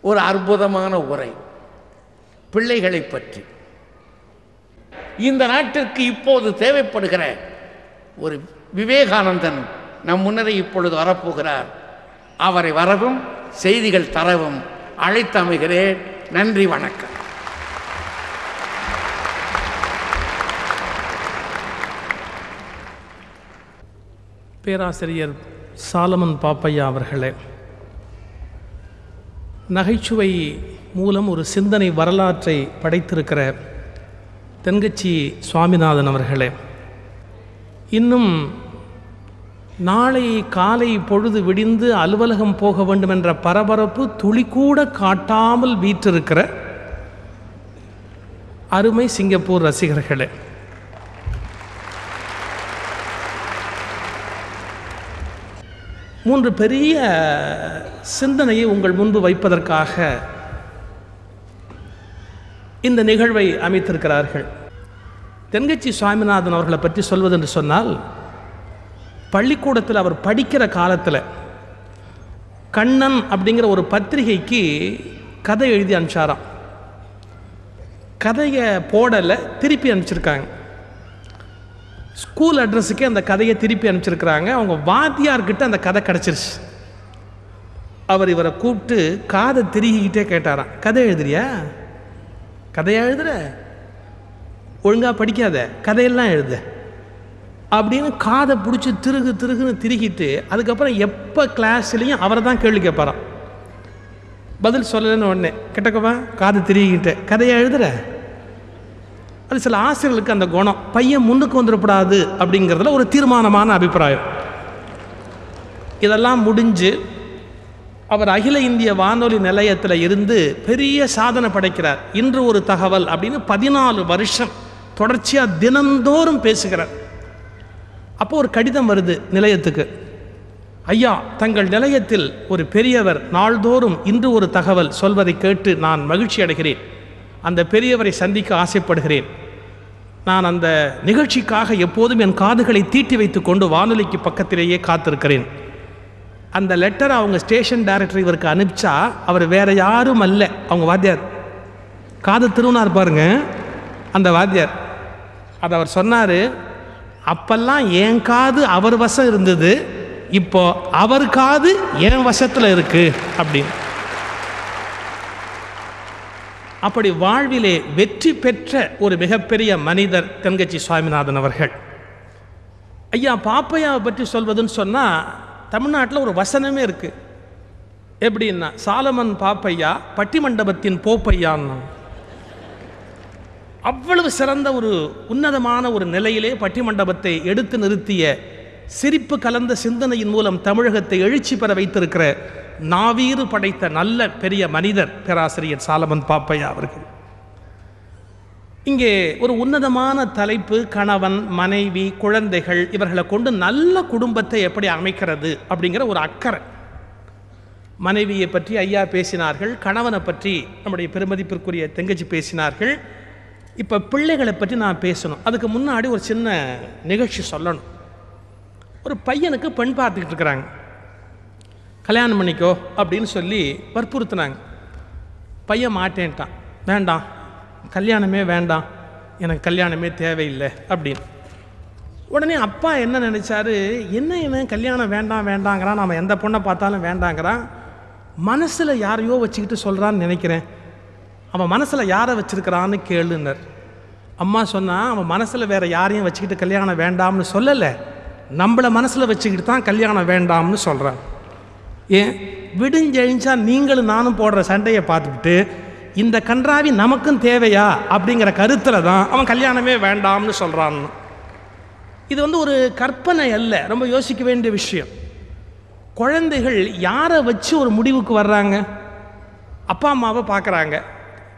ஒரு அற்புதமான உரை பிள்ளைகளை பற்றி. இந்த நாட்டிற்கு இப்போது தேவைப்படுகிற ஒரு விவேகானந்தன் நம் முன்னரே இப்பொழுது வரப்போகிறார். அவரை வரவும் செய்திகள் தரவும் அழைத்தமைகிறேன். நன்றி, வணக்கம். பேராசிரியர் சாலமன் பாப்பையா அவர்களே, நகைச்சுவை மூலம் ஒரு சிந்தனை வரலாற்றை படைத்திருக்கிற தென்கட்சி சுவாமிநாதன் அவர்களே, இன்னும் நாளை காலை பொழுது விடிந்து அலுவலகம் போக வேண்டும் என்ற பரபரப்பு துளிக்கூட காட்டாமல் வீற்றிருக்கிற அருமை சிங்கப்பூர் ரசிகர்களே, மூன்று பெரிய சிந்தனையை உங்கள் முன்பு வைப்பதற்காக இந்த நிகழ்வை அமைத்திருக்கிறார்கள். தென்கட்சி சுவாமிநாதன் அவர்களை பற்றி சொல்வது என்று சொன்னால், பள்ளிக்கூடத்தில் அவர் படிக்கிற காலத்தில் கண்ணன் அப்படிங்கிற ஒரு பத்திரிகைக்கு கதை எழுதி அனுப்பிச்சாராம். கதையை போடலை, திருப்பி அனுப்பிச்சிருக்காங்க. ஸ்கூல் அட்ரஸுக்கே அந்த கதையை திருப்பி அனுப்பிச்சிருக்கிறாங்க. அவங்க வாத்தியார்கிட்ட அந்த கதை கிடச்சிருச்சு. அவர் இவரை கூப்பிட்டு காதை திருகிக்கிட்டே கேட்டாராம், கதை எழுதுறியா? கதையா எழுதுற? ஒழுங்காக படிக்காத, கதையெல்லாம் எழுத அப்படின்னு காதை பிடிச்சி திருகுன்னு திருகிட்டு, அதுக்கப்புறம் எப்போ கிளாஸ்லேயும் அவரை தான் கேள்வி கேட்பாராம். பதில் சொல்லலைன்னு உடனே, கிட்டக்கவா காதை திருகிக்கிட்ட கதையா எழுதுற? அது சில ஆசிரியர்களுக்கு அந்த குணம், பையன் முன்னுக்கு வந்துடக்கூடாது அப்படிங்கிறதுல ஒரு தீர்மானமான அபிப்பிராயம். இதெல்லாம் முடிஞ்சு அவர் அகில இந்திய வானொலி நிலையத்தில் இருந்து பெரிய சாதனை படைக்கிறார். இன்று ஒரு தகவல் அப்படின்னு 14 வருஷம் தொடர்ச்சியாக தினந்தோறும் பேசுகிறார். அப்போ ஒரு கடிதம் வருது நிலையத்துக்கு. ஐயா, தங்கள் நிலையத்தில் ஒரு பெரியவர் நாள்தோறும் இன்று ஒரு தகவல் சொல்வதை கேட்டு நான் மகிழ்ச்சி அடைகிறேன். அந்த பெரியவரை சந்திக்க ஆசைப்படுகிறேன். நான் அந்த நிகழ்ச்சிக்காக எப்போதும் என் காதுகளை தீட்டி வைத்து கொண்டு வானொலிக்கு பக்கத்திலேயே காத்திருக்கிறேன். அந்த லெட்டரை அவங்க ஸ்டேஷன் டைரக்டர் இவருக்கு அனுப்பிச்சா, அவர் வேற யாரும் அல்ல, அவங்க வாத்தியார். காது திருவினார் பாருங்க அந்த வாத்தியார். அதை அவர் சொன்னார், அப்பெல்லாம் என் காது அவர் வசம் இருந்தது, இப்போ அவர் காது என் வசத்தில் இருக்கு அப்படின்னு. அப்படி வாழ்விலே வெற்றி பெற்ற ஒரு மிகப்பெரிய மனிதர் தென்கட்சி சுவாமிநாதன் அவர்கள். ஐயா, பாப்பையாவை பற்றி சொல்வதுன்னு சொன்னால், தமிழ்நாட்டில் ஒரு வசனமே இருக்குது. எப்படின்னா, சாலமன் பாப்பையா பட்டிமண்டபத்தின் போப்பையான்னு. அவ்வளவு சிறந்த ஒரு உன்னதமான ஒரு நிலையிலே பட்டிமண்டபத்தை எடுத்து நிறுத்திய, சிரிப்பு கலந்த சிந்தனையின் மூலம் தமிழகத்தை எழுச்சி பெற வைத்திருக்கிற நாவீறு படைத்த நல்ல பெரிய மனிதர் பேராசிரியர் சாலமன் பாப்பையா அவர்கள். இங்கே ஒரு உன்னதமான தலைப்பு, கணவன் மனைவி குழந்தைகள் இவர்களை கொண்டு நல்ல குடும்பத்தை எப்படி அமைக்கிறது அப்படிங்கிற ஒரு அக்கறை. மனைவியை பற்றி ஐயா பேசினார்கள், கணவனை பற்றி நம்முடைய பெருமதிப்பிற்குரிய தெங்கச்சி பேசினார்கள். இப்போ பிள்ளைகளை பற்றி நான் பேசணும். அதுக்கு முன்னாடி ஒரு சின்ன நிகழ்ச்சி சொல்லணும். ஒரு பையனுக்கு பெண் பார்த்துக்கிட்டு இருக்கிறாங்க. கல்யாணம் பண்ணிக்கோ அப்படின்னு சொல்லி வற்புறுத்தினாங்க. பையன் மாட்டேன்ட்டான், வேண்டாம் கல்யாணமே வேண்டாம், எனக்கு கல்யாணமே தேவையில்லை அப்படின்னு. உடனே அப்பா என்ன நினச்சாரு, என்ன கல்யாணம் வேண்டாம் வேண்டாங்கிறான், நம்ம எந்த பொண்ணை பார்த்தாலும் வேண்டாங்கிறான், மனசில் யாரையோ வச்சுக்கிட்டு சொல்கிறான்னு நினைக்கிறேன், அவன் மனசில் யாரை வச்சுருக்கிறான்னு கேளுன்னார். அம்மா சொன்னால், அவன் மனசில் வேறு யாரையும் வச்சுக்கிட்டு கல்யாணம் வேண்டாம்னு சொல்லலை, நம்மளை மனசில் வச்சுக்கிட்டு தான் கல்யாணம் வேண்டாம்னு சொல்கிறான். ஏன் விடுஞ்செழிஞ்சா நீங்களும் நானும் போடுற சண்டையை பார்த்துக்கிட்டு இந்த கன்றாவி நமக்கும் தேவையா அப்படிங்கிற கருத்தில் தான் அவன் கல்யாணமே வேண்டாம்னு சொல்கிறான்னு. இது ஒரு கற்பனை அல்ல, ரொம்ப யோசிக்க வேண்டிய விஷயம். குழந்தைகள் யாரை வச்சு ஒரு முடிவுக்கு வர்றாங்க? அப்பா அம்மாவை பார்க்குறாங்க.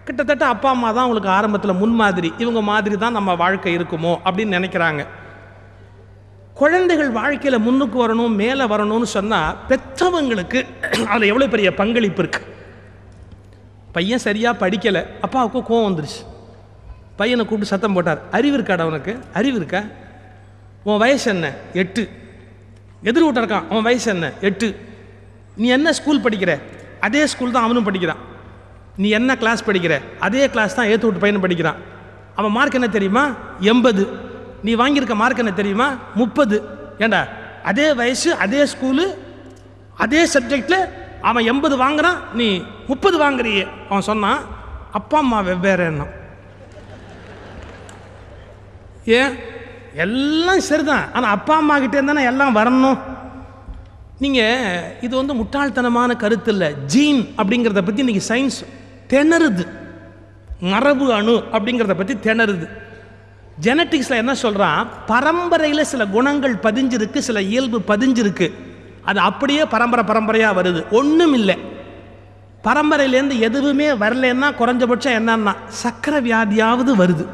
கிட்டத்தட்ட அப்பா அம்மா தான் அவங்களுக்கு ஆரம்பத்தில் முன்மாதிரி, இவங்க மாதிரி தான் நம்ம வாழ்க்கை இருக்குமோ அப்படின்னு நினைக்கிறாங்க. குழந்தைகள் வாழ்க்கையில் முன்னுக்கு வரணும், மேலே வரணும்னு சொன்னால் பெற்றவங்களுக்கு அதில் எவ்வளோ பெரிய பங்களிப்பு இருக்குது. பையன் சரியாக படிக்கலை, அப்பாவுக்கு கோவம் வந்துருச்சு. பையனை கூப்பிட்டு சத்தம் போட்டார், அறிவு இருக்காடா உனக்கு? அறிவு இருக்கா? உன் வயசு என்ன? 8. எதிர் வீட்டை இருக்கான், அவன் வயசு என்ன? 8. நீ என்ன ஸ்கூல் படிக்கிற? அதே ஸ்கூல் தான் அவனும் படிக்கிறான். நீ என்ன கிளாஸ் படிக்கிற அதே கிளாஸ் தான் ஏற்று விட்டு பையன் படிக்கிறான். அவன் மார்க் என்ன தெரியுமா? 80. நீ வாங்கியிருக்க மார்க் என்ன தெரியுமா? 30. ஏண்டா அதே வயசு, அதே ஸ்கூலு, அதே சப்ஜெக்டில் அவன் 80 வாங்குறான், நீ 30 வாங்குறியே. அவன் சொன்னான், அப்பா அம்மா வெவ்வேறு எண்ணம். ஏன்? எல்லாம் சரிதான், ஆனால் அப்பா அம்மா கிட்டே இருந்தானே எல்லாம் வரணும். நீங்கள் இது வந்து முட்டாள்தனமான கருத்து இல்லை. ஜீன் அப்படிங்கிறத பற்றி இன்றைக்கி சயின்ஸ் திணறுது. மரபு அணு அப்படிங்கிறத பற்றி திணறுது. ஜெனட்டிக்ஸில் என்ன சொல்கிறான், பரம்பரையில் சில குணங்கள் பதிஞ்சிருக்கு, சில இயல்பு பதிஞ்சிருக்கு, அது அப்படியே பரம்பரையாக வருது. ஒன்றும் இல்லை, பரம்பரையிலேருந்து எதுவுமே வரலன்னா குறைஞ்சபட்சம் என்னன்னா சக்கரை வியாதியாவது வருது.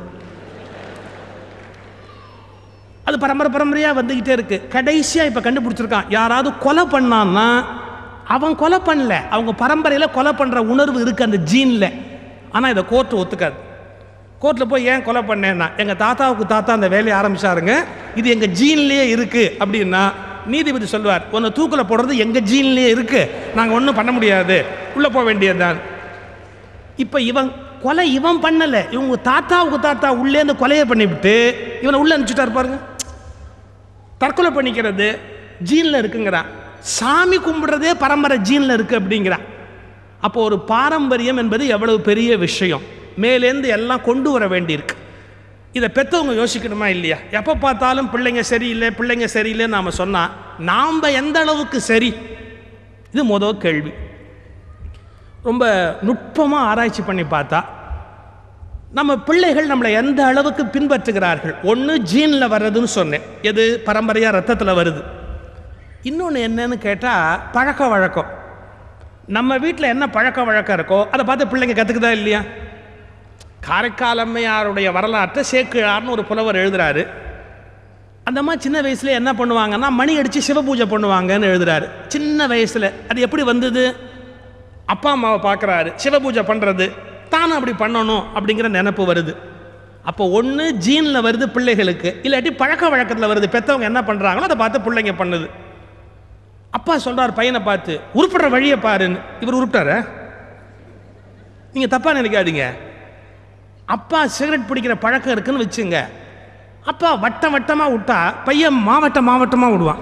அது பரம்பரையாக வந்துக்கிட்டே இருக்கு. கடைசியாக இப்போ கண்டுபிடிச்சிருக்கான், யாராவது கொலை பண்ணான்னா அவன் கொலை பண்ணல, அவங்க பரம்பரையில் கொலை பண்ணுற உணர்வு இருக்குது அந்த ஜீனில். ஆனால் இதை கோர்ட்டு ஒத்துக்காது. கோர்ட்டில் போய் ஏன் கொலை பண்ணேன்னா, எங்கள் தாத்தாவுக்கு தாத்தா அந்த வேலையை ஆரம்பிச்சாருங்க, இது எங்கள் ஜீன்லேயே இருக்குது அப்படின்னா நீதிபதி சொல்வார், ஒன்று தூக்கில் போடுறது எங்கள் ஜீன்லேயே இருக்குது, நாங்கள் ஒன்றும் பண்ண முடியாது, உள்ளே போக வேண்டியதுதான். இப்போ இவன் கொலை இவன் பண்ணலை, இவங்க தாத்தாவுக்கு தாத்தா உள்ளேருந்து கொலையை பண்ணிவிட்டு இவனை உள்ளே அனுப்பிச்சுட்டார் பாருங்க. தற்கொலை பண்ணிக்கிறது ஜீனில் இருக்குங்கிறான். சாமி கும்பிடுறதே பரம்பரை ஜீனில் இருக்குது அப்படிங்கிறான். அப்போ ஒரு பாரம்பரியம் என்பது எவ்வளவு பெரிய விஷயம், மேலேருந்து எல்லாம் கொண்டு வர வேண்டியிருக்கு. இதை பெற்றவங்க யோசிக்கணுமா இல்லையா? எப்போ பார்த்தாலும் பிள்ளைங்க சரியில்லைன்னு நாம் சொன்னால் நாம் எந்த அளவுக்கு சரி? இது முதல் கேள்வி. ரொம்ப நுட்பமாக ஆராய்ச்சி பண்ணி பார்த்தா நம்ம பிள்ளைகள் நம்மளை எந்த அளவுக்கு பின்பற்றுகிறார்கள். ஒன்று ஜீனில் வர்றதுன்னு சொன்னேன், எது பரம்பரையாக ரத்தத்தில் வருது. இன்னொன்று என்னன்னு கேட்டால் பழக்க வழக்கம். நம்ம வீட்டில் என்ன பழக்க வழக்கம் இருக்கோ அதை பார்த்து பிள்ளைங்க கற்றுக்குதா இல்லையா? காரைக்கால் அம்மையாருடைய வரலாற்றை சேக்கிழார்னு ஒரு புலவர் எழுதுறாரு. அந்த மாதிரி சின்ன வயசுல என்ன பண்ணுவாங்கன்னா மணி அடித்து சிவபூஜை பண்ணுவாங்கன்னு எழுதுறாரு. சின்ன வயசில் அது எப்படி வந்தது? அப்பா அம்மாவை பார்க்குறாரு சிவபூஜை பண்ணுறது, தானும் அப்படி பண்ணணும் அப்படிங்கிற நினைப்பு வருது. அப்போ ஒன்று ஜீனில் வருது பிள்ளைகளுக்கு, இல்லாட்டி பழக்க வழக்கத்தில் வருது. பெற்றவங்க என்ன பண்ணுறாங்களோ அதை பார்த்து பிள்ளைங்க பண்ணுது. அப்பா சொல்கிறார் பையனை பார்த்து, உருப்படுற வழியை பாருன்னு. இவர் உருப்பிட்டார? நீங்கள் தப்பாக நினைக்காதீங்க. அப்பா சிகரெட் பிடிக்கிற பழக்கம் இருக்குன்னு வச்சுங்க, அப்பா வட்டமாக விட்டா பையன் மாவட்டமாக விடுவான்.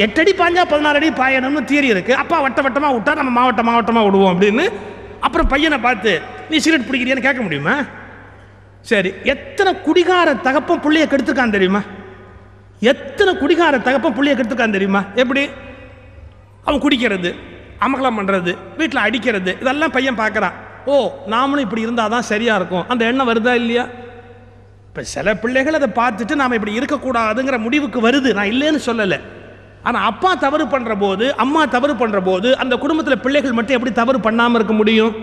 8 அடி பாஞ்சா 16 அடி பாயணும்னு தியரி இருக்குது. அப்பா வட்டமாக விட்டா நம்ம மாவட்டமாக விடுவோம் அப்படின்னு. அப்புறம் பையனை பார்த்து நீ சிகரெட் பிடிக்கிறியான்னு கேட்க முடியுமா? சரி, எத்தனை குடிகார தகப்பம் பிள்ளைய கெடுத்துருக்கான் தெரியுமா? எத்தனை குடிகார தகப்பம் பிள்ளைய கெடுத்துருக்கான் தெரியுமா? எப்படி? அவன் குடிக்கிறது, அமகலம் பண்ணுறது, வீட்டில் அடிக்கிறது, இதெல்லாம் பையன் பார்க்குறான். ஓ, நாமளும் இப்படி இருந்தால் தான் சரியாக இருக்கும், அந்த எண்ணம் வருதா இல்லையா? இப்போ சில பிள்ளைகள் அதை பார்த்துட்டு நாம் இப்படி இருக்கக்கூடாதுங்கிற முடிவுக்கு வருது, நான் இல்லைன்னு சொல்லலை. ஆனால் அப்பா தவறு பண்ணுற போது, அம்மா தவறு பண்ணுற போது அந்த குடும்பத்தில் பிள்ளைகள் மட்டும் எப்படி தவறு பண்ணாமல் இருக்க முடியும்?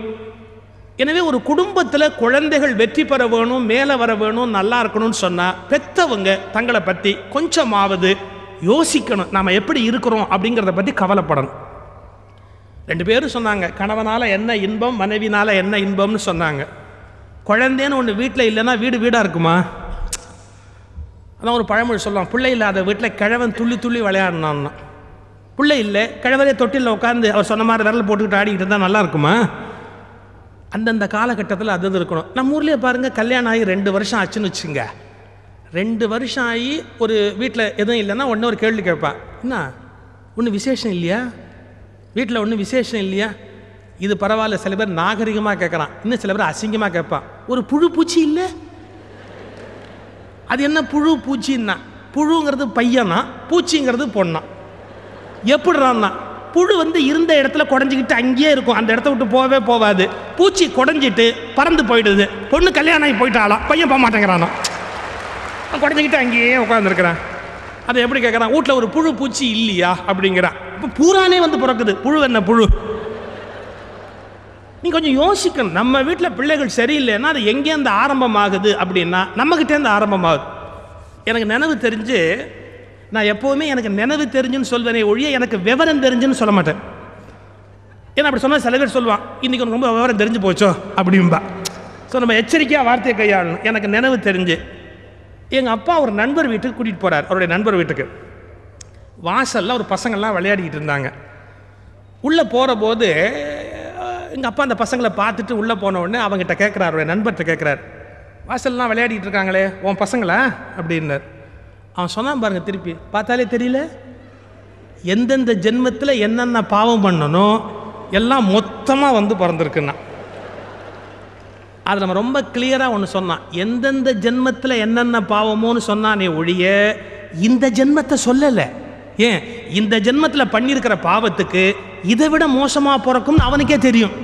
எனவே ஒரு குடும்பத்தில் குழந்தைகள் வெற்றி பெற வேணும், மேலே வர வேணும், நல்லா இருக்கணும்னு சொன்னால் பெற்றவங்க தங்களை பற்றி கொஞ்சமாவது யோசிக்கணும். நாம் எப்படி இருக்கிறோம் அப்படிங்கிறத பற்றி கவலைப்படணும். 2 பேரும் சொன்னாங்க, கணவனால் என்ன இன்பம், மனைவினால் என்ன இன்பம்னு சொன்னாங்க. குழந்தைன்னு ஒன்று வீட்டில் இல்லைன்னா வீடாக இருக்குமா? அதான் ஒரு பழமொழி சொல்லுவான், பிள்ளை இல்லாத வீட்டில் கிழவன் துள்ளி விளையாடினான்னா. பிள்ளை இல்லை, கிழவரே தொட்டிலில் உட்காந்து அவர் சொன்ன மாதிரி விரல் போட்டுக்கிட்டு ஆடிக்கிட்டு இருந்தால் நல்லா இருக்குமா? அந்தந்த காலகட்டத்தில் அது இருக்கணும். நம்ம ஊர்லேயே பாருங்கள், கல்யாணம் ஆகி 2 வருஷம் ஆச்சுன்னு வச்சுங்க. 2 வருஷம் ஆகி ஒரு வீட்டில் எதுவும் இல்லைன்னா ஒன்று ஒரு கேள்வி கேட்பான், என்ன ஒன்றும் விசேஷம் இல்லையா? வீட்டில் ஒன்றும் விசேஷம் இல்லையா? இது பரவாயில்ல, சில பேர் நாகரிகமாக கேட்குறான், இன்னும் சில பேர் அசிங்கமாக கேட்பான், ஒரு புழு பூச்சி இல்லை? அது என்ன புழு பூச்சின்னா? புழுங்கிறது பையனா, பூச்சிங்கிறது பொண்ணா? எப்படிறான்னா, புழு இருந்த இடத்துல குடஞ்சிக்கிட்டு அங்கேயே இருக்கும், அந்த இடத்த விட்டு போகவே போகாது. பூச்சி குடஞ்சிட்டு பறந்து போயிடுது. பொண்ணு கல்யாணம் ஆகி போயிட்டாலாம், பையன் போக மாட்டேங்கிறானா, குடஞ்சிக்கிட்டு அங்கேயே உட்காந்துருக்கிறான். அதை எப்படி கேட்குறான், வீட்டில் ஒரு புழு பூச்சி இல்லையா அப்படிங்கிறான். இப்போ பூரானே பிறக்குது, புழு என்ன புழு? நீ கொஞ்சம் யோசிக்கணும். நம்ம வீட்டில் பிள்ளைகள் சரியில்லைன்னா அது எங்கேருந்து ஆரம்பமாகுது அப்படின்னா நம்மகிட்டேருந்து ஆரம்பமாகுது. எனக்கு நினைவு தெரிஞ்சு, நான் எப்போவுமே எனக்கு நினைவு தெரிஞ்சுன்னு சொல்வேனே ஒழிய எனக்கு விவரம் தெரிஞ்சுன்னு சொல்ல மாட்டேன். ஏன்னா அப்படி சொன்னால் சில பேர் சொல்லுவான், இன்றைக்கி ரொம்ப விவரம் தெரிஞ்சு போச்சோ அப்படின்பா. ஸோ நம்ம எச்சரிக்கையாக வார்த்தையை கையாளணும். எனக்கு நினைவு தெரிஞ்சு எங்கள் அப்பா ஒரு நண்பர் வீட்டுக்கு கூட்டிகிட்டு போகிறார். அவருடைய நண்பர் வீட்டுக்கு வாசலில் ஒரு பசங்கள்லாம் விளையாடிக்கிட்டு இருந்தாங்க. உள்ளே போகிற போது எங்கள் அப்பா அந்த பசங்களை பார்த்துட்டு உள்ளே போன உடனே அவங்ககிட்ட கேட்குறாரு, நண்பர்கிட்ட கேட்குறாரு, வாசல்லாம் விளையாடிட்டு இருக்காங்களே உன் பசங்களா அப்படின்னார். அவன் சொன்னான் பாருங்க, திருப்பி பார்த்தாலே தெரியல, எந்தெந்த ஜென்மத்தில் என்னென்ன பாவம் பண்ணணும் எல்லாம் மொத்தமாக வந்து பிறந்திருக்குன்னா. அது நம்ம ரொம்ப கிளியராக ஒன்று சொன்னான், எந்தெந்த ஜென்மத்தில் என்னென்ன பாவமோன்னு சொன்னானே ஒழிய இந்த ஜென்மத்தை சொல்லலை. ஏன், இந்த ஜென்மத்தில் பண்ணியிருக்கிற பாவத்துக்கு இதை விட மோசமாக பிறக்கும்னு அவனுக்கே தெரியும்.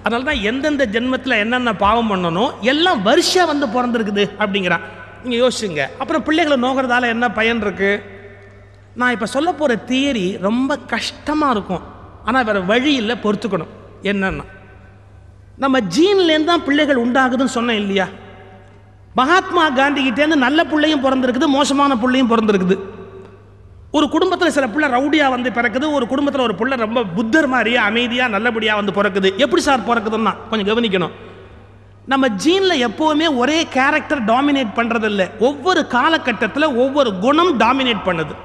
அதனால தான் எந்தெந்த ஜென்மத்தில் என்னென்ன பாவம் பண்ணணும் எல்லாம் வருஷம் வந்து பிறந்திருக்குது அப்படிங்கிறான். நீங்கள் யோசிச்சுங்க. அப்புறம் பிள்ளைகளை நோக்கிறதால என்ன பயன் இருக்குது? நான் இப்போ சொல்ல போகிற தியரி ரொம்ப கஷ்டமாக இருக்கும், ஆனால் வேறு வழி இல்லை, பொறுத்துக்கணும். என்னன்னா, நம்ம ஜீன்லேருந்து தான் பிள்ளைகள் உண்டாகுதுன்னு சொன்னேன் இல்லையா? மகாத்மா காந்திகிட்டேருந்து நல்ல பிள்ளையும் பிறந்திருக்குது, மோசமான பிள்ளையும் பிறந்திருக்குது. ஒரு குடும்பத்தில் சில பிள்ளை ரவுடியாக வந்து பிறக்குது, ஒரு குடும்பத்தில் ஒரு பிள்ளை ரொம்ப புத்தர் மாதிரியா அமைதியாக நல்லபடியாக வந்து பிறக்குது. எப்படி சார் பிறக்குதுன்னா கொஞ்சம் கவனிக்கணும். நம்ம ஜீனில் எப்போவுமே ஒரே கேரக்டர் டாமினேட் பண்ணுறதில்ல. ஒவ்வொரு காலகட்டத்தில் ஒவ்வொரு குணம் டாமினேட் பண்ணுது.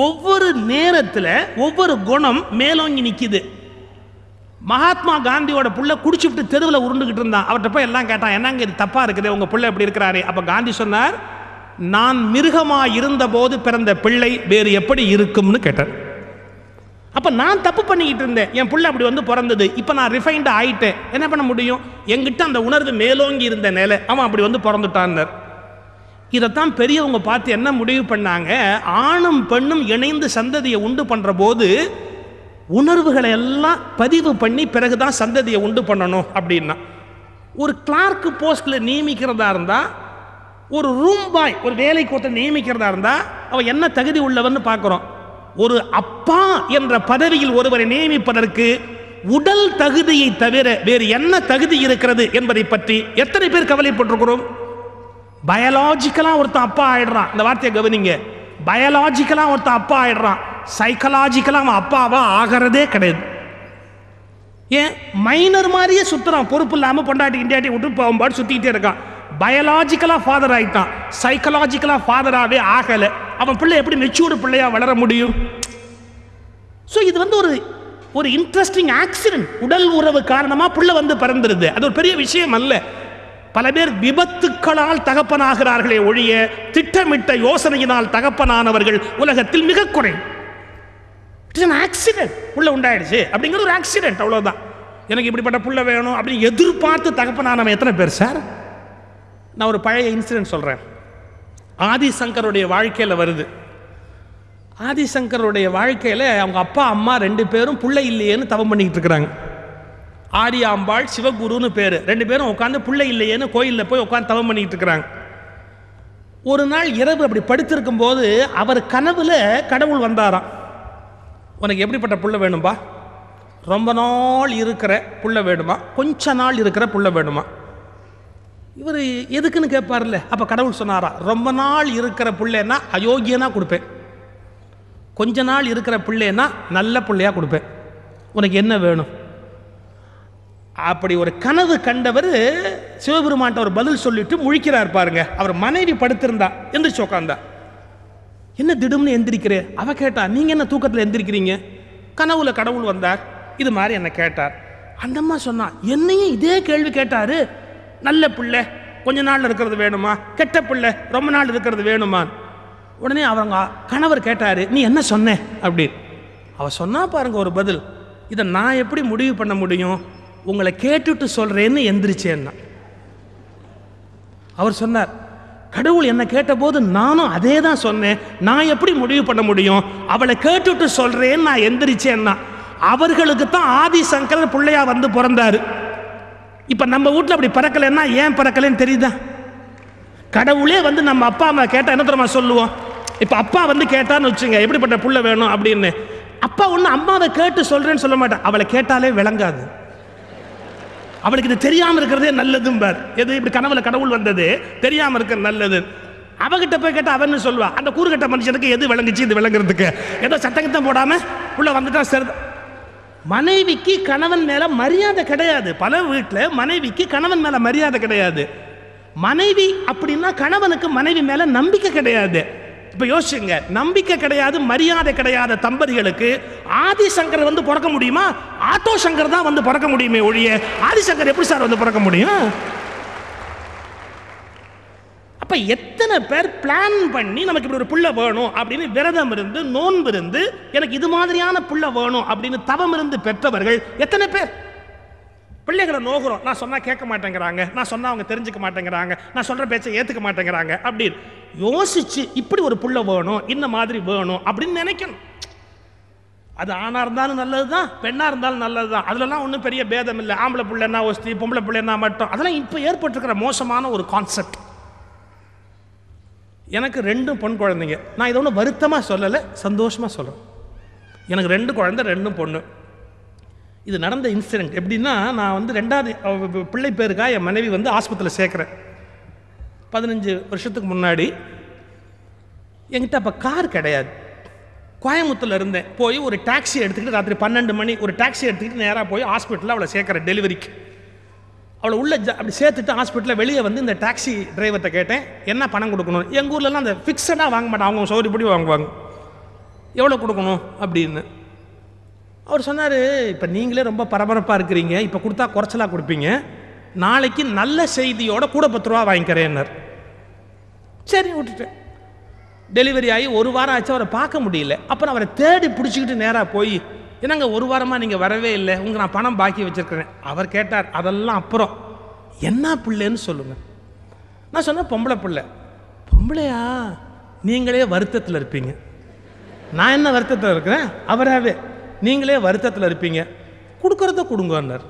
ஒவ்வொரு நேரத்தில் ஒவ்வொரு குணம் மேலோங்கி நிற்கிது. மகாத்மா காந்தியோட புள்ள குடிச்சுட்டு தெருவில் உருண்டுகிட்டு இருந்தான். அவர்கிட்ட போய் எல்லாம் கேட்டான், என்னங்க இது தப்பாக இருக்குது, உங்கள் பிள்ளை எப்படி இருக்கிறாரு? அப்போ காந்தி சொன்னார், நான் மிருகமாக இருந்தபோது பிறந்த பிள்ளை வேறு எப்படி இருக்கும்னு கேட்டார். அப்போ நான் தப்பு பண்ணிக்கிட்டு இருந்தேன், என் பிள்ளை அப்படி வந்து பிறந்தது, இப்போ நான் ரிஃபைண்டாக ஆகிட்டேன், என்ன பண்ண முடியும்? என்கிட்ட அந்த உணர்வு மேலோங்கி இருந்த நிலை, அவன் அப்படி வந்து பிறந்துட்டான்னார். இதைத்தான் பெரியவங்க பார்த்து என்ன முடிவு பண்ணாங்க, ஆணும் பெண்ணும் இணைந்து சந்ததியை உண்டு பண்ணுற போது உணர்வுகளை எல்லாம் பதிவு பண்ணி பிறகுதான் சந்ததியை உண்டு பண்ணணும் அப்படின்னா. ஒரு கிளார்க்கு போஸ்டில் நியமிக்கிறதா இருந்தால், ஒரு ரூம் பாய் ஒரு வேலைக்கு ஒருத்தர் நியமிக்கிறதா இருந்தால் அவன் என்ன தகுதி உள்ளவன்னு பார்க்குறோம். ஒரு அப்பா என்ற பதவியில் ஒருவரை நியமிப்பதற்கு உடல் தகுதியை தவிர வேறு என்ன தகுதி இருக்கிறது என்பதை பற்றி எத்தனை பேர் கவலைப்பட்டிருக்கிறோம்? பயாலாஜிக்கலாக ஒருத்தன் அப்பா ஆயிடுறான், இந்த வார்த்தையை கவனிங்க. பயாலாஜிக்கலாக ஒருத்தன் அப்பா ஆயிடுறான், சைக்கலாஜிக்கலாக அவன் அப்பாவா ஆகிறதே கிடையாது. ஏன், மைனர் மாதிரியே சுற்றுறான், பொறுப்பு இல்லாமல் பொண்டாட்டி இண்டியாட்டி விட்டு போகும்பாடு சுற்றிக்கிட்டே இருக்கான். பயாலாஜிக்கலாக ஃபாதர் ஆகிட்டான், சைக்கலாஜிக்கலாக ஃபாதராகவே ஆகலை. அவன் பிள்ளை எப்படி மெச்சூர்டு பிள்ளையாக வளர முடியும்? ஸோ இது வந்து ஒரு இன்ட்ரெஸ்டிங் ஆக்சிடென்ட். உடல் உறவு காரணமாக பிள்ளை வந்து பிறந்துருது, அது ஒரு பெரிய விஷயம் அல்ல. பல பேர் விபத்துக்களால் தகப்பனாகிறார்களே ஒழிய திட்டமிட்ட யோசனையினால் தகப்பனானவர்கள் உலகத்தில் மிக குறை. It's an accident. புள்ள உண்டாயிடுச்சு அப்படிங்கிறது ஒரு ஆக்சிடென்ட், அவ்வளோதான். எனக்கு இப்படிப்பட்ட புள்ள வேணும் அப்படின்னு எதிர்பார்த்து தகப்பனானவன் எத்தனை பேர் சார்? நான் ஒரு பழைய இன்சிடென்ட் சொல்கிறேன். ஆதிசங்கருடைய வாழ்க்கையில் வருது. ஆதிசங்கருடைய வாழ்க்கையில் அவங்க அப்பா அம்மா 2 பேரும் பிள்ளை இல்லையேன்னு தவம் பண்ணிக்கிட்டு இருக்கிறாங்க. ஆரியாம்பாள் சிவகுருன்னு பேர். 2 பேரும் உட்காந்து பிள்ளை இல்லையேன்னு கோயிலில் போய் உட்காந்து தவம் பண்ணிக்கிட்டு இருக்கிறாங்க. ஒரு நாள் இரவு அப்படி படுத்திருக்கும் போது அவர் கனவுல கடவுள் வந்தாராம். உனக்கு எப்படிப்பட்ட புள்ள வேணும்பா? ரொம்ப நாள் இருக்கிற புள்ள வேணுமா, கொஞ்ச நாள் இருக்கிற புள்ள வேணுமா? இவர் எதுக்குன்னு கேட்பார்ல. அப்போ கடவுள் சொன்னாரா, ரொம்ப நாள் இருக்கிற பிள்ளைன்னா அயோக்கியனா கொடுப்பேன், கொஞ்ச நாள் இருக்கிற பிள்ளைன்னா நல்ல பிள்ளையா கொடுப்பேன், உனக்கு என்ன வேணும்? அப்படி ஒரு கனவு கண்டவர் சிவபெருமான்ட்ட ஒரு பதில் சொல்லிட்டு முழிக்கிறார் பாருங்க. அவர் மனைவி படுத்திருந்தா, எந்திரிச்சு உட்காந்தா. என்ன திடும்னு எந்திரிக்கிறே? அவ கேட்டா, நீங்க என்ன தூக்கத்தில் எந்திரிக்கிறீங்க? கனவுல கடவுள் வந்தார், இது மாதிரி என்ன கேட்டார். அந்த அம்மா சொன்னா, என்னையும் இதே கேள்வி கேட்டாரு, நல்ல பிள்ளை கொஞ்ச நாள் இருக்கிறது வேணுமா, கெட்ட பிள்ளை ரொம்ப நாள் இருக்கிறது வேணுமா? உடனே அவங்க கணவர் கேட்டாரு, நீ என்ன சொன்ன அப்படின்னு. அவ சொன்னா பாருங்க ஒரு பதில், இதை நான் எப்படி முடிவு பண்ண முடியும், உங்களை கேட்டுட்டு சொல்றேன்னு எந்திரிச்சேன்னா. அவர் சொன்னார், கடவுள் என்ன கேட்டபோது நானும் அதே தான் சொன்னேன், நான் எப்படி முடிவு பண்ண முடியும், அவளை கேட்டுட்டு சொல்றேன்னு நான் எந்திரிச்சேன்னா. அவர்களுக்கு தான் ஆதிசங்கரர் பிள்ளையா வந்து பிறந்தாரு. இப்ப நம்ம வீட்டில் அப்படி பிறக்கலைன்னா ஏன் பிறக்கலைன்னு தெரியுதா? கடவுளே வந்து நம்ம அப்பா அம்மா கேட்டா என்ன தெரியுமா சொல்லுவோம்? இப்ப அப்பா வந்து கேட்டான்னு வச்சுங்க, எப்படிப்பட்ட புள்ள வேணும் அப்படின்னு, அப்பா ஒன்று அம்மாவை கேட்டு சொல்றேன்னு சொல்ல மாட்டேன், அவளை கேட்டாலே விளங்காது, அவளுக்கு இது தெரியாமல் இருக்கிறதே நல்லதும்பார். எது இப்படி கனவுல கடவுள் வந்தது தெரியாமல் இருக்கிறது நல்லது. அவகிட்ட போய் கேட்டால் அவன்னு சொல்லுவா, அந்த கூறுகட்ட மனுஷனுக்கு எது விளங்குச்சு இது விளங்குறதுக்கு, ஏதோ சத்தங்கத்தான் போடாம உள்ள வந்துட்டா சரி. மனைவிக்கு கணவன் மேல மரியாதை கிடையாது. பல வீட்டில் மனைவிக்கு கணவன் மேல மரியாதை கிடையாது. மனைவி அப்படின்னா கணவனுக்கு மனைவி மேல நம்பிக்கை கிடையாது. இப்ப யோசிச்சுங்க, நம்பிக்கை கிடையாது, மரியாதை கிடையாத தம்பதிகளுக்கு ஆதிசங்கர் வந்து பிறக்க முடியுமா? ஆட்டோ சங்கர் தான் வந்து பிறக்க முடியுமே ஒழிய ஆதிசங்கர் எப்படி சார் வந்து பிறக்க முடியும்? அப்ப எத்தனை பேர் பிளான் பண்ணி நமக்கு இப்படி ஒரு புள்ள வேணும் அப்படின்னு விரதம் இருந்து நோன்பு இருந்து எனக்கு இது மாதிரியான புள்ள வேணும் அப்படின்னு தவம் இருந்து பெற்றவர்கள் எத்தனை பேர்? பிள்ளைகளை நோகுறோம், நான் சொன்னா கேட்க மாட்டேங்கிறாங்க, நான் சொன்னா அவங்க தெரிஞ்சுக்க மாட்டேங்கிறாங்க, நான் சொல்ற பேச்சை ஏத்துக்க மாட்டேங்கிறாங்க அப்படின்னு யோசிச்சு இப்படி ஒரு புள்ள வேணும், இந்த மாதிரி வேணும் அப்படின்னு நினைக்கணும். அது ஆணா இருந்தாலும் நல்லதுதான், பெண்ணா இருந்தாலும் நல்லதுதான். அதுலலாம் ஒன்றும் பெரிய பேதம் இல்லை. ஆம்பளை பிள்ளைன்னா ஒஸ்தி, பொம்பளை பிள்ளைன்னா மட்டும். அதெல்லாம் இப்போ ஏற்பட்டிருக்கிற மோசமான ஒரு கான்செப்ட். எனக்கு 2 பொன் குழந்தைங்க. நான் இதை ஒன்றும் வருத்தமாக சொல்லலை, சந்தோஷமாக சொல்கிறேன். எனக்கு 2 குழந்தை, 2 பொண்ணு. இது நடந்த இன்சிடென்ட் எப்படின்னா, நான் வந்து 2வது பிள்ளை பேருக்காக என் மனைவி வந்து ஆஸ்பத்திரியில் சேர்க்குறேன். 15 வருஷத்துக்கு முன்னாடி. என்கிட்ட அப்போ கார் கிடையாது. கோயம்புத்தூரில் இருந்தேன். போய் ஒரு டாக்ஸி எடுத்துக்கிட்டு ராத்திரி 12 மணி ஒரு டாக்ஸி எடுத்துக்கிட்டு நேராக போய் ஹாஸ்பிட்டலில் அவளை சேர்க்குறேன் டெலிவரிக்கு. அவளை உள்ள அப்படி சேர்த்துட்டு ஹாஸ்பிட்டலில் வெளியே வந்து இந்த டாக்ஸி டிரைவர்கிட்ட கேட்டேன், என்ன பணம் கொடுக்கணும்? எங்கள் ஊர்லலாம் அந்த ஃபிக்ஸடாக வாங்க மாட்டாங்க, அவங்க சௌகரியப்படி வாங்குவாங்க. எவ்வளோ கொடுக்கணும் அப்படின்னு அவர் சொன்னார், இப்போ நீங்களே ரொம்ப பரபரப்பாக இருக்கிறீங்க, இப்போ கொடுத்தா குறைச்சலாக கொடுப்பீங்க, நாளைக்கு நல்ல செய்தியோட கூட 10 ரூபா வாங்கிக்கிறேன்னார். சரி விட்டுட்டேன். டெலிவரி ஆகி 1 வாரம் ஆச்சு, அவரை பார்க்க முடியல. அப்புறம் அவரை தேடி பிடிச்சிக்கிட்டு நேராக போய், என்னங்க 1 வாரமாக நீங்கள் வரவே இல்லை, உங்களுக்கு நான் பணம் பாக்கி வச்சுருக்கிறேன். அவர் கேட்டார், அதெல்லாம் அப்புறம் என்ன பிள்ளைன்னு சொல்லுங்கள். நான் சொன்னேன், பொம்பளை பிள்ளை. பொம்பளையா? நீங்களே வருத்தத்தில் இருப்பீங்க. நான் என்ன வருத்தத்தில் இருக்கிறேன்? அவராகவே நீங்களே வருத்தத்தில் இருப்பீங்க, கொடுக்குறத கொடுங்கன்னார்.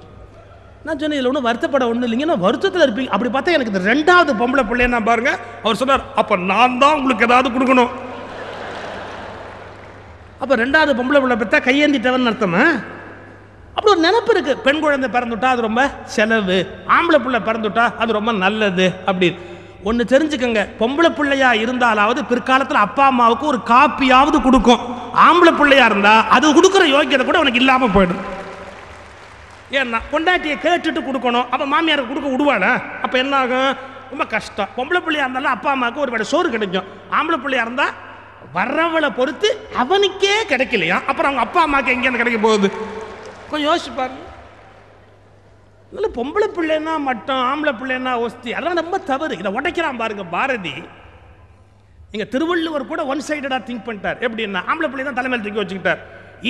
நான் சொன்னேன், இதில் ஒன்றும் வருத்தப்பட ஒன்றும் இல்லைங்க, நான் வருத்தத்தில் இருப்பீங்க. அப்படி பார்த்தா எனக்கு இந்த 2வது பொம்பளை பிள்ளைன்னா பாருங்க. அவர் சொன்னார், அப்போ நான் தான் உங்களுக்கு ஏதாவது கொடுக்கணும். அப்போ 2வது பொம்பளை பிள்ளை பார்த்தா கையேந்திட்டவன் அர்த்தமா? அப்படி ஒரு நினைப்பு இருக்கு. பெண் குழந்தை பிறந்துட்டா அது ரொம்ப செலவு, ஆம்பளை பிள்ளை பிறந்துட்டா அது ரொம்ப நல்லது அப்படின்னு. ஒன்று தெரிஞ்சுக்கங்க, பொம்பளை பிள்ளையா இருந்தாலாவது பிற்காலத்தில் அப்பா அம்மாவுக்கு ஒரு காப்பியாவது கொடுக்கும். ஆம்பளை பிள்ளையா இருந்தா அது கொடுக்குற யோக்கியதை கூட உனக்கு இல்லாமல் போயிடும். ஏன்னா பொண்டாட்டியை கேட்டுட்டு கொடுக்கணும், அப்போ மாமியாருக்கு கொடுக்க விடுவானா? அப்போ என்ன ஆகும்? ரொம்ப கஷ்டம். பொம்பளை பிள்ளையா இருந்தாலும் அப்பா அம்மாவுக்கு ஒரு வேளை சோறு கிடைக்கும். ஆம்பளை பிள்ளையா இருந்தா வர்றவளை பொறுத்து அவனுக்கே கிடைக்கலையா, அப்புறம் அவங்க அப்பா அம்மாவுக்கு எங்கேருந்து கிடைக்க போகுது? கொஞ்சம் யோசிச்சு பாருங்க. அதனால பொம்பளை பிள்ளைன்னா மட்டும், ஆம்பளை பிள்ளைன்னா ஒஸ்தி, அதெல்லாம் ரொம்ப தவறு. இதை உடைக்கிறான் பாருங்க பாரதி. இங்க திருவள்ளுவர் கூட ஒன் சைடடா திங்க் பண்ணிட்டார். எப்படின்னா, ஆம்பளை பிள்ளை தான் தலைமையில் தூக்கி வச்சுக்கிட்டார்.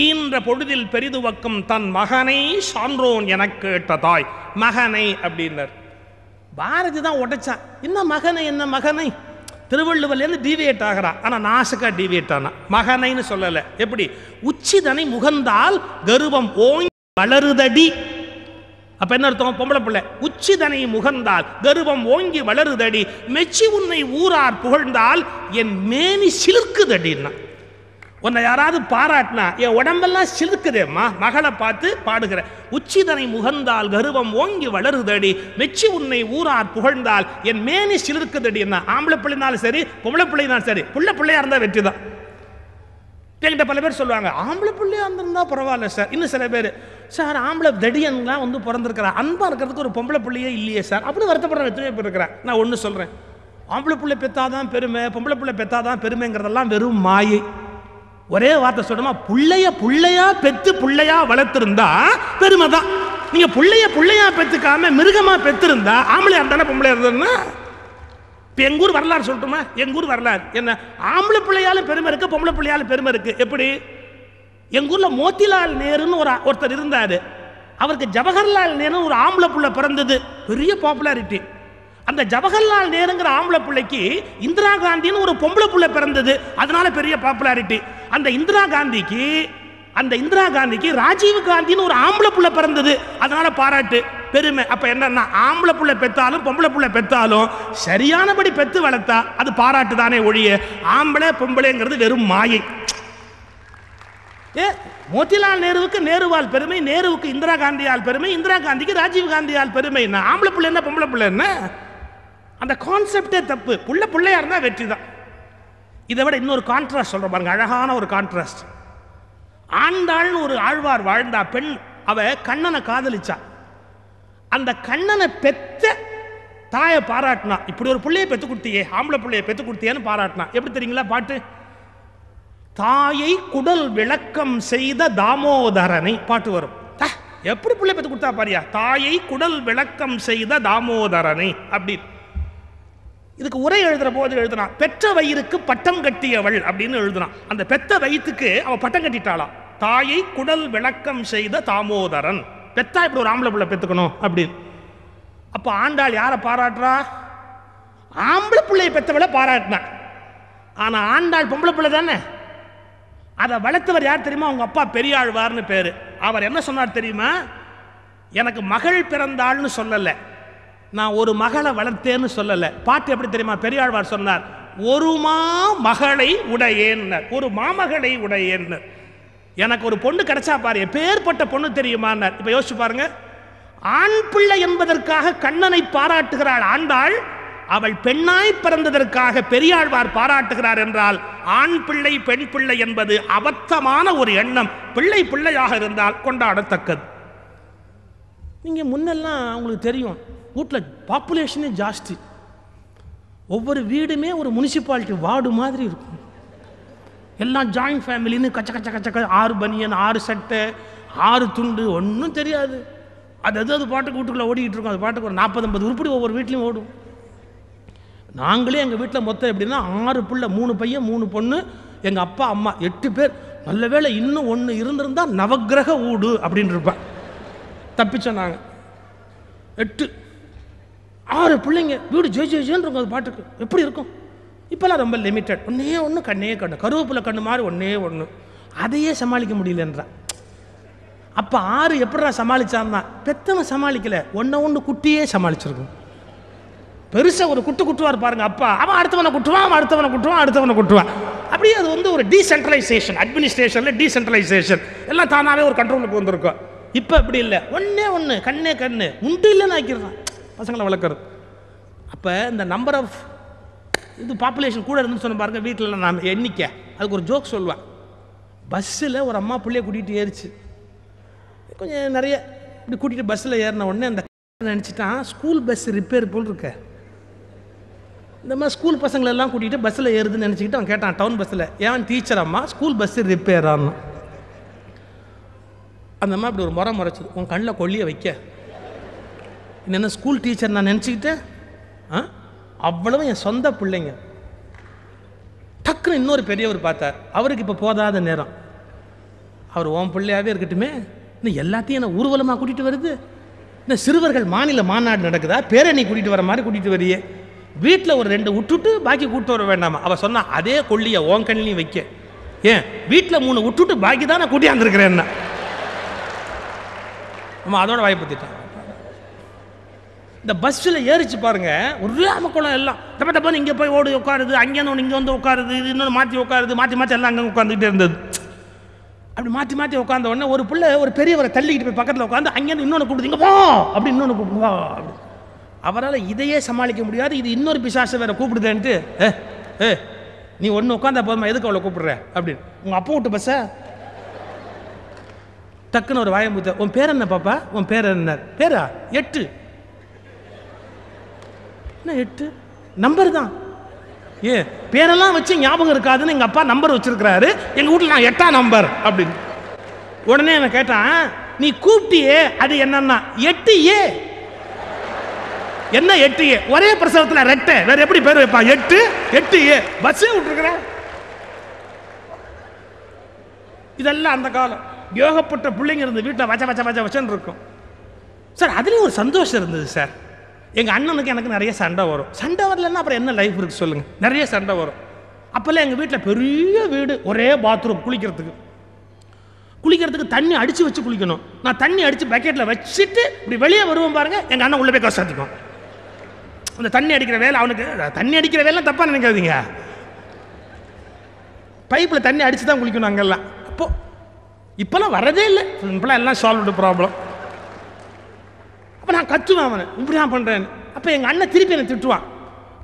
ஈன்ற பொழுதில் பெரிதுவக்கம் தன் மகனை சான்றோன் எனக்கு கேட்ட தாய், மகனை அப்படின்னார். பாரதி தான் உடைச்சான். என்ன மகனை, என்ன மகனை? திருவள்ளுவர்லேருந்து டீவியேட் ஆகிறான். ஆனால் நாசுக்கா டீவியேட் ஆனா. மகனைன்னு சொல்லலை. எப்படி? உச்சிதனை முகந்தால் கர்வம் ஓங்கி வளருதடி. அப்ப என்ன அர்த்தம்? பொம்பளை பிள்ளை உச்சிதனை முகந்தால் கர்வம் ஓங்கி வளருதடி, மெச்சி உன்னை ஊரார் புகழ்ந்தால் என் மேனி சிலிர்க்குதடின்னா. உன்னை யாராவது பாராட்டினா என் உடம்பெல்லாம் சிலிர்க்குதேம்மா. மகளை பார்த்து பாடுகிற. உச்சிதனை முகந்தால் கர்வம் ஓங்கி வளருதடி, மெச்சி உன்னை ஊரார் புகழ்ந்தால் என் மேனி சிலிர்க்குதடின்னா. ஆம்பளை பிள்ளைனாலும் சரி, பொம்பளை பிள்ளைனாலும் சரி, பிள்ளையா இருந்தா வெற்றி தான். என்கிட்ட பல பேர் சொல்லுவாங்க, ஆம்பளை பிள்ளையா இருந்திருந்தா பரவாயில்ல சார். இன்னும் சில பேர், சார் ஆம்பளை தடியன்லாம் வந்து பிறந்திருக்கிறா, அன்பா இருக்கிறதுக்கு ஒரு பொம்பளை பிள்ளையே இல்லையே சார் அப்படி வருத்தப்படுற எத்தனையோ பேர் இருக்கிறேன். நான் ஒன்று சொல்றேன், ஆம்பளை பிள்ளை பெத்தாதான் பெருமை, பொம்பளை பிள்ளை பெத்தாதான் பெருமைங்கிறதெல்லாம் வெறும் மாயை. ஒரே வார்த்தை சொல்லணுமா, புள்ளையா பெத்து புள்ளையா வளர்த்திருந்தா பெருமை தான். நீங்க புள்ளையா பெத்துக்காம மிருகமா பெத்திருந்தா ஆம்பளையா இருந்தானே பொம்பளையா இருந்ததுன்னா. இப்போ எங்கள் ஊர் வரலாறு சொல்லட்டுமா? எங்கள் ஊர் வரலாறு என்ன? ஆம்பளை பிள்ளையாலும் பெருமை இருக்கு, பொம்பளை பிள்ளையாலும் பெருமை இருக்கு. எப்படி? எங்கள் ஊரில் மோத்திலால் நேருன்னு ஒருத்தர் இருந்தார். அவருக்கு ஜவஹர்லால் நேரு ஒரு ஆம்பளை பிள்ளை பிறந்தது, பெரிய பாப்புலாரிட்டி. அந்த ஜவஹர்லால் நேருங்கிற ஆம்பளை பிள்ளைக்கு இந்திரா காந்தின்னு ஒரு பொம்பளை பிள்ளை பிறந்தது, அதனால பெரிய பாப்புலாரிட்டி. அந்த இந்திரா காந்திக்கு ராஜீவ் காந்தின்னு ஒரு ஆம்பளை பிள்ளை பிறந்தது, அதனால பாராட்டு, பெருமை. அப்ப என்னன்னா, ஆம்பளை பிள்ளை பெத்தாலும் பொம்பளை பிள்ளை பெத்தாலும் சரியானபடி பெத்து வளர்த்தா அது பாராட்டு தானே ஒழிய ஆம்பளை பொம்பளைங்கிறது வெறும் மாயை. மோத்திலால் நேருவுக்கு நேருவால் பெருமை, நேருவுக்கு இந்திரா காந்தியால் பெருமை, இந்திரா காந்திக்கு ராஜீவ் காந்தியால் பெருமை. ஆம்பளை பிள்ளை என்ன பொம்பளை பிள்ளை என்ன? அந்த கான்செப்டே தப்பு. பிள்ளையா இருந்தா வெற்றி தான். இதை விட இன்னொரு கான்ட்ராஸ்ட் சொல்ற பாருங்க, அழகான ஒரு கான்ட்ராஸ்ட். ஆண்டாள்னு ஒரு ஆழ்வார் வாழ்ந்தா, பெண். அவ கண்ணனை காதலிச்சா. அந்த கண்ணனை பெத்த தாயை பாராட்டினா, இப்படி ஒரு பிள்ளையை பெத்து கொடுத்தியே, ஆம்பளை பிள்ளையை பெத்து கொடுத்தியேன்னு பாராட்டினா. எப்படி தெரியுங்களா பாட்டு? தாயை குடல் விளக்கம் செய்த தாமோதரனை பாட்டு வரும். எப்படி பிள்ளை பெற்று கொடுத்தா பாரியா, தாயை குடல் விளக்கம் செய்த தாமோதரனை அப்படி. இதுக்கு உரை எழுதுற போது எழுதுனான், பெற்ற வயிறுக்கு பட்டம் கட்டியவள் அப்படின்னு எழுதுனான். அந்த பெற்ற வயிற்றுக்கு அவ பட்டம் கட்டிட்டாளா, தாயை குடல் விளக்கம் செய்த தாமோதரன். பெத்தா இப்படி ஒரு ஆம்பளை பிள்ளை பெற்றுக்கணும் அப்படின்னு. அப்போ ஆண்டாள் யாரை பாராட்டுறா? ஆம்பளை பிள்ளையை பெற்றவளை பாராட்டினான். ஆனால் ஆண்டாள் பொம்பளை பிள்ளை தானே. அதை வளர்த்தவர் யார் தெரியுமா? அவங்க அப்பா பெரியாழ்வார்னு பேர். அவர் என்ன சொன்னார் தெரியுமா? எனக்கு மகள் பிறந்தாள்னு சொல்லலை, நான் ஒரு மகளை வளர்த்தேன்னு சொல்லலை. பாட்டு எப்படி தெரியுமா? பெரியாழ்வார் சொன்னார், ஒரு மகளை உடையேன்னர், ஒரு மாமகளை உடையேன்னர். எனக்கு ஒரு பொண்ணு கிடைச்சா பாரு, எப்பேற்பட்ட பொண்ணு தெரியுமான்னார். இப்போ யோசிச்சு பாருங்க, ஆண் பிள்ளை என்பதற்காக கண்ணனை பாராட்டுகிறாள் ஆண்டாள், அவள் பெண்ணாய் பிறந்ததற்காக பெரியாழ்வார் பாராட்டுகிறார் என்றால், ஆண் பிள்ளை பெண் பிள்ளை என்பது அபத்தமான ஒரு எண்ணம். பிள்ளை பிள்ளையாக இருந்தால் கொண்டாடத்தக்கது. நீங்கள் முன்னெல்லாம் உங்களுக்கு தெரியும், வீட்டில் பாப்புலேஷனே ஜாஸ்தி, ஒவ்வொரு வீடுமே ஒரு முனிசிபாலிட்டி வார்டு மாதிரி இருக்கும். எல்லாம் ஜாயிண்ட் ஃபேமிலின்னு கச்ச கச்ச கச்ச 6 பனியன் 6 சட்டை 6 துண்டு ஒன்றும் தெரியாது. அது பாட்டுக்கு வீட்டுக்குள்ளே ஓடிக்கிட்டு இருக்கும். அது பாட்டுக்கு ஒரு 40-50 உருப்படி ஒவ்வொரு வீட்லையும் ஓடும். நாங்களே எங்கள் வீட்டில் மொத்தம் எப்படின்னா 6 பிள்ளை, 3 பையன் 3 பொண்ணு, எங்கள் அப்பா அம்மா 8 பேர். நல்ல வேளை இன்னும் ஒன்று இருந்திருந்தால் நவக்கிரக ஊடு அப்படின்னு இருப்பேன். தப்பிச்சோம் நாங்கள். 8 6 பிள்ளைங்க, வீடு ஜெய் ஜெய்ன்னு இருக்கும். அது பாட்டுக்கு எப்படி இருக்கும்? இப்போல்லாம் ரொம்ப லிமிட்டட். ஒன்று கண்ணே கண்ணு, கருவேப்பிலை கண்ணு மாதிரி ஒன்று அதையே சமாளிக்க முடியலன்றா. அப்போ 6 எப்படா சமாளிச்சான்னா, பெத்தவன் சமாளிக்கல, ஒன்று குட்டியே சமாளிச்சிருக்கும். பெருசாக ஒரு குட்டுவார் பாருங்க அப்பா, அவன் அடுத்தவனை குட்டுவான். அப்படியே அது ஒரு டீசென்ட்ரலைசேஷன், அட்மினிஸ்ட்ரேஷனில் டீசென்ட்ரலைசேஷன், எல்லாம் தானாகவே ஒரு கண்ட்ரோலுக்கு வந்திருக்கும். இப்போ அப்படி இல்லை, ஒன்று கண்ணே கண்ணு உண்டு இல்லைன்னு ஆக்கிடுறான் பசங்களை வளர்க்குறது. அப்போ இந்த நம்பர் ஆஃப் இது பாப்புலேஷன் கூட இருந்துன்னு சொன்ன பாருங்க. வீட்டில் நான் எண்ணிக்கை அதுக்கு ஒரு ஜோக் சொல்லுவேன். பஸ்ஸில் ஒரு அம்மா பிள்ளைய கூட்டிகிட்டு ஏறிச்சு, கொஞ்சம் நிறைய இப்படி கூட்டிகிட்டு பஸ்ஸில் ஏறின உடனே அந்த நினச்சிட்டான் ஸ்கூல் பஸ் ரிப்பேர் போல் இருக்க. இந்த மாதிரி ஸ்கூல் பசங்களெல்லாம் கூட்டிகிட்டு பஸ்ஸில் ஏறுதுன்னு நினச்சிக்கிட்டு அவன் கேட்டான் டவுன் பஸ்ஸில், ஏன் டீச்சர் அம்மா ஸ்கூல் பஸ்ஸு ரிப்பேர் ஆகணும். அந்த அம்மா இப்படி ஒரு முறைச்சது, உன் கண்ணில் கொல்லிய வைக்க என்ன ஸ்கூல் டீச்சர் நான் நினச்சிக்கிட்டேன், அவ்வளவு என் சொந்த பிள்ளைங்க. டக்குன்னு இன்னொரு பெரியவர் பார்த்தார், அவருக்கு இப்போ போதாத நேரம், அவர் உன் பிள்ளையாகவே இருக்கட்டுமே, இன்னும் எல்லாத்தையும் என்ன ஊர்வலமாக கூட்டிகிட்டு வருது, இந்த சிறுவர்கள் மாநில மாநாடு நடக்குதா, பேரணி கூட்டிகிட்டு வர மாதிரி கூட்டிகிட்டு வரையே, வீட்டில் ஒரு 2 விட்டுட்டு பாக்கி கூப்பிட்டு வர வேண்டாமா. அவள் சொன்னா அதே கொல்லியை உன் கண்ணிலையும் வைக்க, ஏன் வீட்டில் 3 விட்டுட்டு பாக்கி தான் நான் கூட்டியாந்துருக்கிறேன் என்ன. நம்ம அதோட வாய்ப்புத்திட்டான். இந்த பஸ்ஸில் ஏறிச்சு பாருங்க, ஒரே அமக்குளம் எல்லாம் டப்பன்னு இங்கே போய் ஓடி உட்காருது, அங்கேருந்து ஒன்று இங்கே வந்து உட்காருது, இது இன்னொன்று மாற்றி உட்காருது, மாற்றி எல்லாம் அங்கே உட்காந்துக்கிட்டே இருந்தது. அப்படி மாற்றி உட்காந்த உடனே ஒரு பிள்ளை ஒரு பெரியவரை தள்ளிக்கிட்டு போய் பக்கத்தில் உட்காந்து அங்கேருந்து இன்னொன்று கூப்பிடுது, இங்கே வா அப்படி இன்னொன்று கூப்பிடுவா அப்படி. அவரால் இதையே சமாளிக்க முடியாது, இது இன்னொரு பிசாசை வேற கூப்பிடுதேன்ட்டு, நீ ஒன்று உட்காந்தா போதுமா, எதுக்கு அவளை கூப்பிடுற அப்படின்னு. உங்கள் அப்பா விட்டு பஸ்ஸை டக்குன்னு ஒரு வாயம்பூத்த, உன் பேர் என்ன பாப்பா, உன் பேர் என்ன, பேரா 8, என்ன 8 நம்பர் தான், பேரெல்லாம் வச்சு ஞாபகம் இருக்காதுன்னு எங்கள் அப்பா நம்பர் வச்சிருக்கிறாரு, எங்கள் வீட்டில் நான் 8ஆம் நம்பர் அப்படின்னு. உடனே என்ன கேட்டான், நீ கூப்பிட்டியே அது என்னன்னா 8A. என்ன 8A? ஒரே பிரசவத்தில் ரெட்டை, வேற எப்படி பேர் வைப்பான்? 8A பஸ்ஸே விட்டுருக்குற. இதெல்லாம் அந்த காலம். யோகப்பட்ட பிள்ளைங்க இருந்து வீட்டில் வச்சன்னு இருக்கும் சார். அதுலேயும் ஒரு சந்தோஷம் இருந்தது சார். எங்கள் அண்ணனுக்கு எனக்கு நிறைய சண்டை வரும். சண்டை வரலன்னா அப்புறம் என்ன லைஃப் இருக்குது சொல்லுங்கள்? நிறைய சண்டை வரும். அப்போல்லாம் எங்கள் வீட்டில் பெரிய வீடு, ஒரே பாத்ரூம், குளிக்கிறதுக்கு தண்ணி அடித்து வச்சு குளிக்கணும். நான் தண்ணி அடித்து பக்கெட்டில் வச்சுட்டு இப்படி வெளியே வருவோம் பாருங்க, எங்கள் அண்ணன் உள்ளே போய் கஷ்டத்துக்கும். அந்த தண்ணி அடிக்கிற வேலை அவனுக்கு, தண்ணி அடிக்கிற வேலை தப்பாக நினைக்காதீங்க, பைப்பில் தண்ணி அடித்து தான் குளிக்கணும் அங்கெல்லாம். இப்போல்லாம் வரதே இல்லை, இப்போலாம் எல்லாம் சால்வ்டு ப்ராப்ளம். அப்போ நான் கத்துவேன் அவனை, இப்படி நான் பண்ணுறேன்னு. அப்போ எங்கள் அண்ணன் திருப்பி என்னை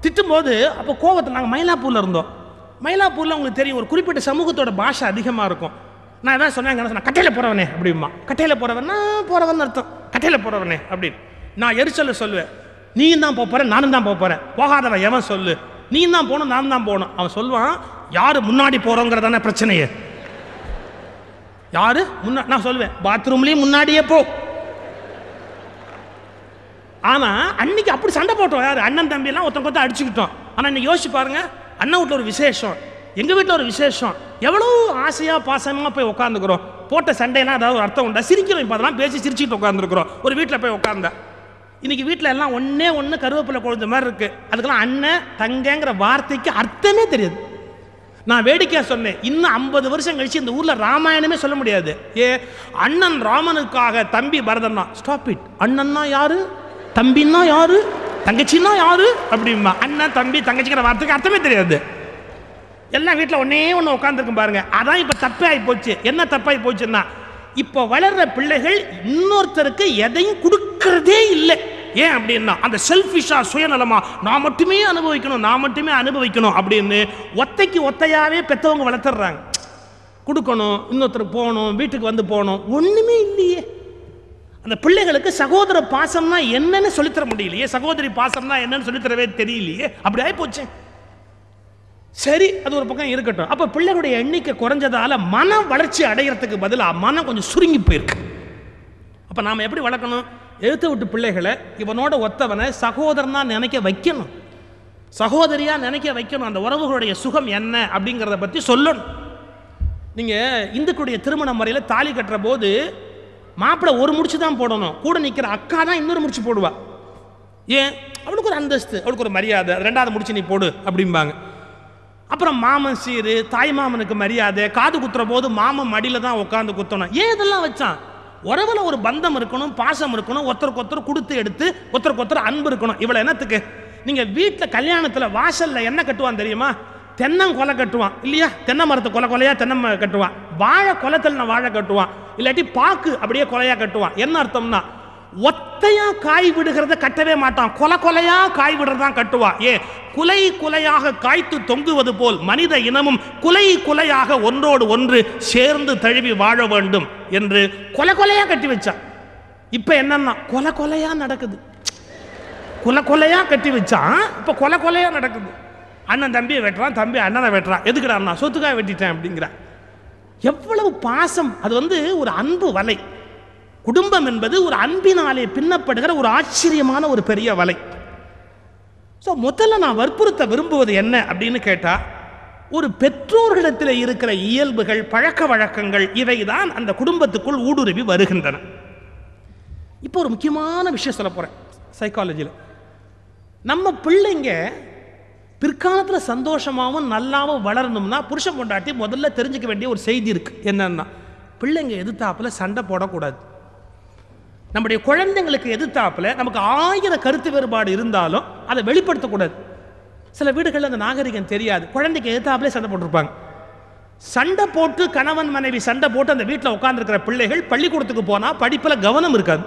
திட்டும்போது அப்போ கோவத்தில், நாங்கள் மயிலாப்பூரில் இருந்தோம். மயிலாப்பூரில் உங்களுக்கு தெரியும், ஒரு குறிப்பிட்ட சமூகத்தோட பாஷை அதிகமாக இருக்கும். நான் எதாவது சொன்னேன், கட்டையில் போகிறவனே அப்படிமா. கட்டையில் போகிறவன்னா போகிறவன் அர்த்தம், கட்டையில் போகிறவனே அப்படின்னு. நான் எரிச்சல சொல்லுவேன், நீயும் தான் போகிறேன் நானும் தான் போகிறேன், போகாதவன் எவன் சொல்லு, நீயும் தான் போகணும் நானும் தான் போகணும். அவன் சொல்லுவான், யார் முன்னாடி போகிறோங்கிறதான பிரச்சனையே, யார் முன்னா. நான் சொல்லுவேன், பாத்ரூம்லேயும் முன்னாடியே போ, ஆனால் அன்னைக்கு அப்படி சண்டை போட்டோம். யார் அண்ணன் தம்பியெல்லாம் ஒருத்தன் அடிச்சுக்கிட்டோம். ஆனால் இன்னைக்கு யோசிச்சு பாருங்க, அண்ணன் வீட்டில் ஒரு விசேஷம், எங்கள் வீட்டில் ஒரு விசேஷம், எவ்வளோ ஆசையாக பாசமாக போய் உட்காந்துக்கிறோம். போட்ட சண்டையெல்லாம் ஏதாவது ஒரு அர்த்தம் உண்டா? சிரிக்கிறோம். இப்போ அதெல்லாம் பேசி சிரிச்சுட்டு உட்காந்துருக்குறோம். ஒரு வீட்டில் போய் உட்காந்தா இன்னைக்கு வீட்டில் எல்லாம் ஒன்று கருவேப்பிலை கொழுந்த மாதிரி இருக்குது. அதுக்கெல்லாம் அண்ணன் தங்கங்கிற வார்த்தைக்கு அர்த்தமே தெரியாது. நான் வேடிக்கையாக சொன்னேன், இன்னும் 50 வருஷம் கழிச்சு இந்த ஊரில் ராமாயணமே சொல்ல முடியாது. அண்ணன் ராமனுக்காக தம்பி பரதன்னா, ஸ்டாப் இட். அண்ணன்னா யாரு, தம்பின்னா யாரு, தங்கச்சின்னா யாரு அப்படிமா. அண்ணன் தம்பி தங்கச்சிக்கிற வார்த்தைக்கு அர்த்தமே தெரியாது. எல்லாம் வீட்டில் ஒன்று உட்காந்துருக்கும் பாருங்க. அதான் இப்போ தப்பாகி போச்சு. என்ன தப்பாகி போச்சுன்னா, இப்போ வளர்ற பிள்ளைகள் இன்னொருத்தருக்கு எதையும் கொடுக்கறதே இல்லை. ஏன் அப்படின்னா, அந்த செல்ஃபிஷா, சுயநலமா, நான் மட்டுமே அனுபவிக்கணும் அப்படின்னு ஒத்தையாவே பெற்றவங்க வளர்த்துறாங்க. கொடுக்கணும், இன்னொருத்தருக்கு போகணும், வீட்டுக்கு வந்து போகணும், ஒன்றுமே இல்லையே. அந்த பிள்ளைகளுக்கு சகோதர பாசம்னா என்னன்னு சொல்லித்தர முடியலையே, சகோதரி பாசம்னா என்னன்னு சொல்லித்தரவே தெரியலையே. அப்படி ஆகி போச்சு. சரி, அது ஒரு பக்கம் இருக்கட்டும். அப்போ பிள்ளைகளுடைய எண்ணிக்கை குறைஞ்சதால மன வளர்ச்சி அடைகிறதுக்கு பதிலாக மனம் கொஞ்சம் சுருங்கி போயிருக்கு. அப்போ நாம் எப்படி வளர்க்கணும்? எழுத்து விட்டு பிள்ளைகளை இவனோட ஒத்தவனை சகோதரனா நினைக்க வைக்கணும், சகோதரியா நினைக்க வைக்கணும். அந்த உறவுகளுடைய சுகம் என்ன அப்படிங்கிறத பற்றி சொல்லணும். நீங்கள் இந்துக்களுடைய திருமண முறையில் தாலி கட்டுற போது மாப்பிள்ளை ஒரு முடிச்சு தான் போடணும், கூட நிற்கிற அக்கா தான் இன்னொரு முடிச்சு போடுவா. ஏன்? அவளுக்கு ஒரு அந்தஸ்து, அவளுக்கு ஒரு மரியாதை, 2வது முடிச்சு நீ போடு அப்படிம்பாங்க. அப்புறம் மாமன் சீரு, தாய் மாமனுக்கு மரியாதை, காது குத்துற போது மாமன் மடியில் தான் உட்காந்து குத்தணும். ஏன் இதெல்லாம் வச்சான்? உறவுல ஒரு பந்தம் இருக்கணும், பாசம் இருக்கணும், ஒருத்தருக்கு ஒருத்தர் கொடுத்து எடுத்து ஒருத்தருக்கு ஒருத்தர் அன்பு இருக்கணும். இவ்வளோ என்னத்துக்கு? நீங்கள் வீட்டில் கல்யாணத்தில் வாசலில் என்ன கட்டுவான் தெரியுமா? தென்னங்கொலை கட்டுவான் இல்லையா? தென்னை மரத்தை கொலையாக தென்னை கட்டுவான், வாழை கொலத்தில் வாழை கட்டுவான், இல்லாட்டி பாக்கு அப்படியே கொலையாக கட்டுவான். என்ன அர்த்தம்னா, ஒத்தையா காய் விடுகிறத கட்டவே மாட்டான், கொலையா காய் விடுறதான் கட்டுவான். குலையாக காய்த்து தொங்குவது போல் மனித இனமும் குலையாக ஒன்றோடு ஒன்று சேர்ந்து தழுவி வாழ வேண்டும் என்று கொலையா கட்டி வச்சான். இப்ப என்னன்னா கொலையா நடக்குது. கொலையா கட்டி வச்சான், இப்ப கொலையா நடக்குது. அண்ணன் தம்பியை வெட்டுறான், தம்பி அண்ணனை வெட்டுறான். எதுக்குடா? நான் சொத்துக்காக வெட்டிட்டேன் அப்படிங்கிறான். எவ்வளவு பாசம்! அது ஒரு அன்பு வலை. குடும்பம் என்பது ஒரு அன்பினாலே பின்னப்படுகிற ஒரு ஆச்சரியமான ஒரு பெரிய வலை. ஸோ முதல்ல நான் வற்புறுத்த விரும்புவது என்ன அப்படின்னு கேட்டால், ஒரு பெற்றோர்களிடத்தில் இருக்கிற இயல்புகள், பழக்க வழக்கங்கள், இவை தான் அந்த குடும்பத்துக்குள் ஊடுருவி வருகின்றன. இப்போ ஒரு முக்கியமான விஷயம் சொல்ல போகிறேன். சைக்காலஜியில் நம்ம பிள்ளைங்க பிற்காலத்தில் சந்தோஷமாகவும் நல்லாவும் வளரணும்னா புருஷன் பொண்டாட்டி முதல்ல தெரிஞ்சுக்க வேண்டிய ஒரு செய்தி இருக்குது. என்னன்னா, பிள்ளைங்க எதிர்த்தாப்புல சண்டை போடக்கூடாது. நம்முடைய குழந்தைங்களுக்கு எதிர்த்தாப்புல நமக்கு 1000 கருத்து வேறுபாடு இருந்தாலும் அதை வெளிப்படுத்தக்கூடாது. சில வீடுகளில் அந்த நாகரிகம் தெரியாது. குழந்தைக்கு எதிர்த்தாப்புல சண்டை போட்டிருப்பாங்க. சண்டை போட்டு கணவன் மனைவி சண்டை போட்டு அந்த வீட்டில் உட்கார்ந்துருக்கிற பிள்ளைகள் பள்ளிக்கூடத்துக்கு போனால் படிப்பில் கவனம் இருக்காது.